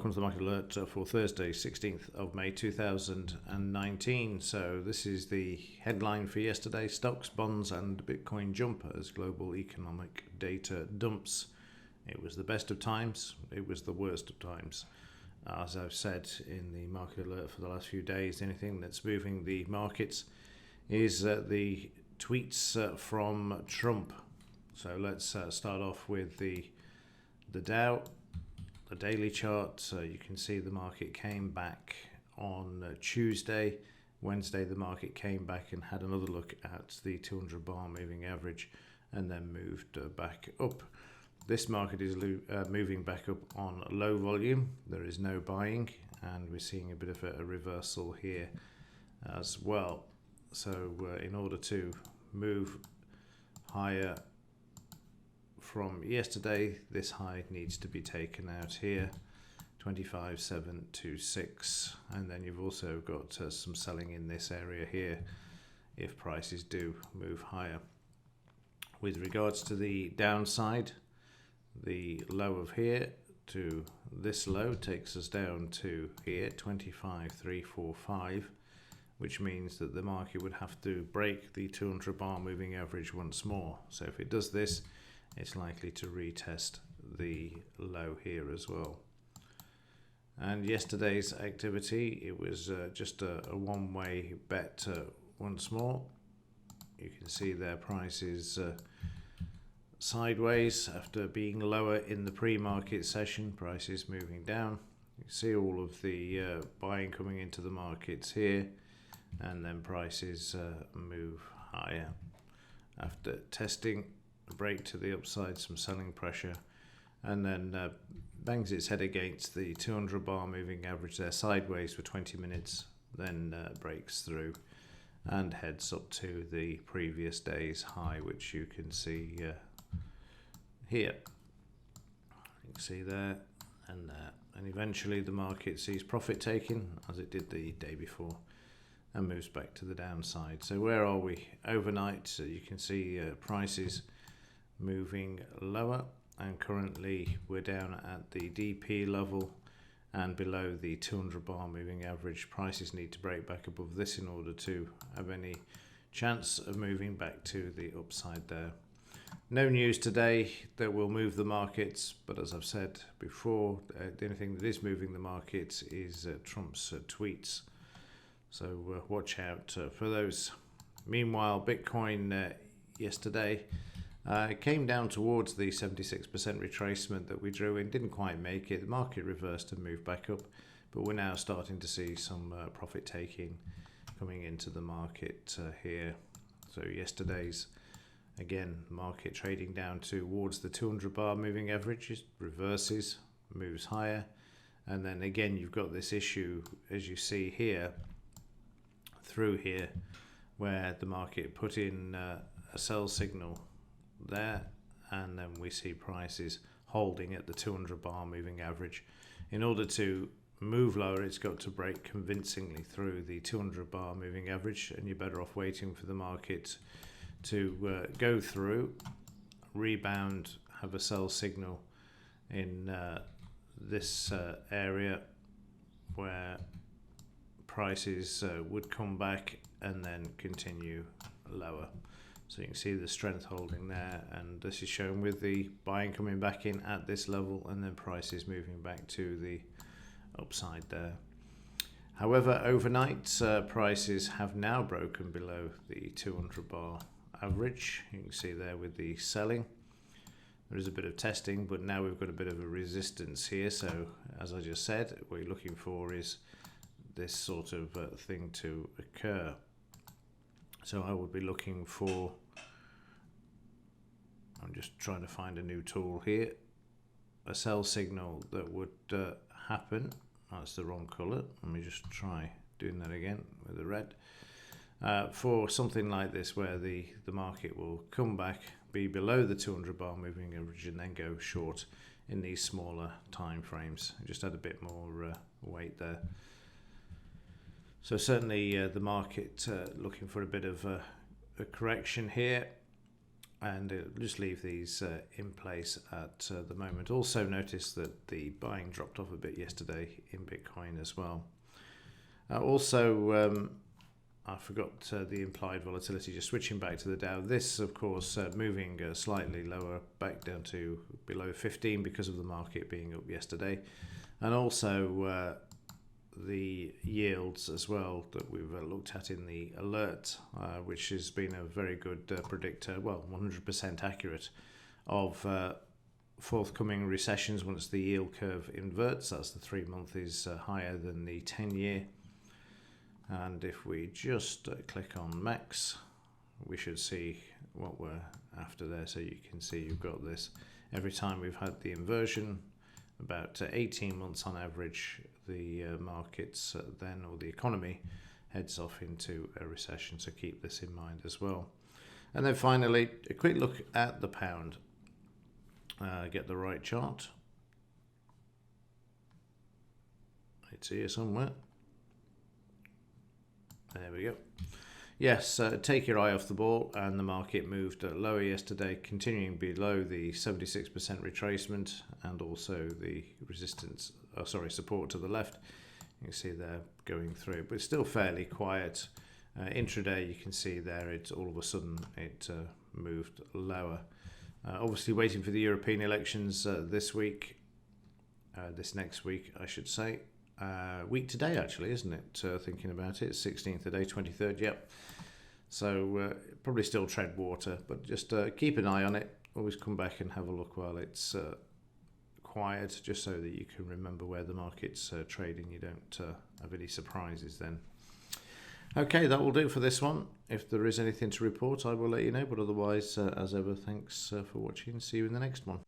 welcome to the Market Alert for Thursday, 16th of May 2019. So this is the headline for yesterday: stocks, bonds and Bitcoin jump as global economic data dumps. It was the best of times, it was the worst of times. As I've said in the Market Alert for the last few days, anything that's moving the markets is the tweets from Trump. So let's start off with the Dow. The daily chart, you can see the market came back on Tuesday. Wednesday the market came back and had another look at the 200 bar moving average and then moved back up. This market is moving back up on low volume. There is no buying and we're seeing a bit of a reversal here as well. So in order to move higher from yesterday, this high needs to be taken out here, 25,726, and then you've also got some selling in this area here if prices do move higher. With regards to the downside, the low of here to this low takes us down to here, 25,345, which means that the market would have to break the 200 bar moving average once more. So if it does this, it's likely to retest the low here as well. And yesterday's activity, it was just a one-way bet once more. You can see their prices sideways after being lower in the pre-market session. Prices moving down. You can see all of the buying coming into the markets here, and then prices move higher after testing break to the upside, some selling pressure, and then bangs its head against the 200 bar moving average there sideways for 20 minutes, then breaks through and heads up to the previous day's high, which you can see here. You can see there and there, and eventually the market sees profit taking as it did the day before and moves back to the downside. So where are we overnight? So you can see prices moving lower, and currently we're down at the DP level and below the 200 bar moving average. Prices need to break back above this in order to have any chance of moving back to the upside there. No news today that will move the markets, but as I've said before, the only thing that is moving the markets is Trump's tweets. So watch out for those. Meanwhile, Bitcoin yesterday came down towards the 76% retracement that we drew in, didn't quite make it. The market reversed and moved back up, but we're now starting to see some profit taking coming into the market here. So yesterday's, again, market trading down towards the 200 bar moving average, reverses, moves higher, and then again you've got this issue, as you see here, through here, where the market put in a sell signal there, and then we see prices holding at the 200 bar moving average. In order to move lower, it's got to break convincingly through the 200 bar moving average, and you're better off waiting for the market to go through, rebound, have a sell signal in this area where prices would come back and then continue lower. So you can see the strength holding there, and this is shown with the buying coming back in at this level and then prices moving back to the upside there. However, overnight prices have now broken below the 200 bar average. You can see there with the selling. There is a bit of testing, but now we've got a bit of a resistance here. So as I just said, what you're looking for is this sort of thing to occur. So I would be looking for, I'm just trying to find a new tool here, a sell signal that would happen. That's the wrong color. Let me just try doing that again with the red. For something like this, where the market will come back, be below the 200 bar moving average, and then go short in these smaller time frames. Just add a bit more weight there. So certainly the market looking for a bit of a correction here. and just leave these in place at the moment. Also notice that the buying dropped off a bit yesterday in Bitcoin as well. I forgot the implied volatility, just switching back to the Dow. This, of course, moving slightly lower, back down to below 15 because of the market being up yesterday. And also the yields as well that we've looked at in the alert, which has been a very good predictor, well, 100% accurate of forthcoming recessions once the yield curve inverts. That's the 3-month is higher than the 10-year. And if we just click on Max, we should see what we're after there. So you can see you've got this every time we've had the inversion, about 18 months on average, the markets then, or the economy, heads off into a recession. So keep this in mind as well. And then finally, a quick look at the pound. Get the right chart. It's here somewhere. There we go. Yes, take your eye off the ball, and the market moved lower yesterday, continuing below the 76% retracement and also the resistance, support to the left. You can see there going through, but it's still fairly quiet. Intraday, you can see there, it's all of a sudden it moved lower. Obviously waiting for the European elections this next week, I should say. Week today, actually, isn't it? Thinking about it, 16th today, 23rd, yep. So probably still tread water, but just keep an eye on it. Always come back and have a look while it's quiet, just so that you can remember where the market's trading. You don't have any surprises then. Okay, that will do for this one. If there is anything to report, I will let you know. But otherwise, as ever, thanks for watching. See you in the next one.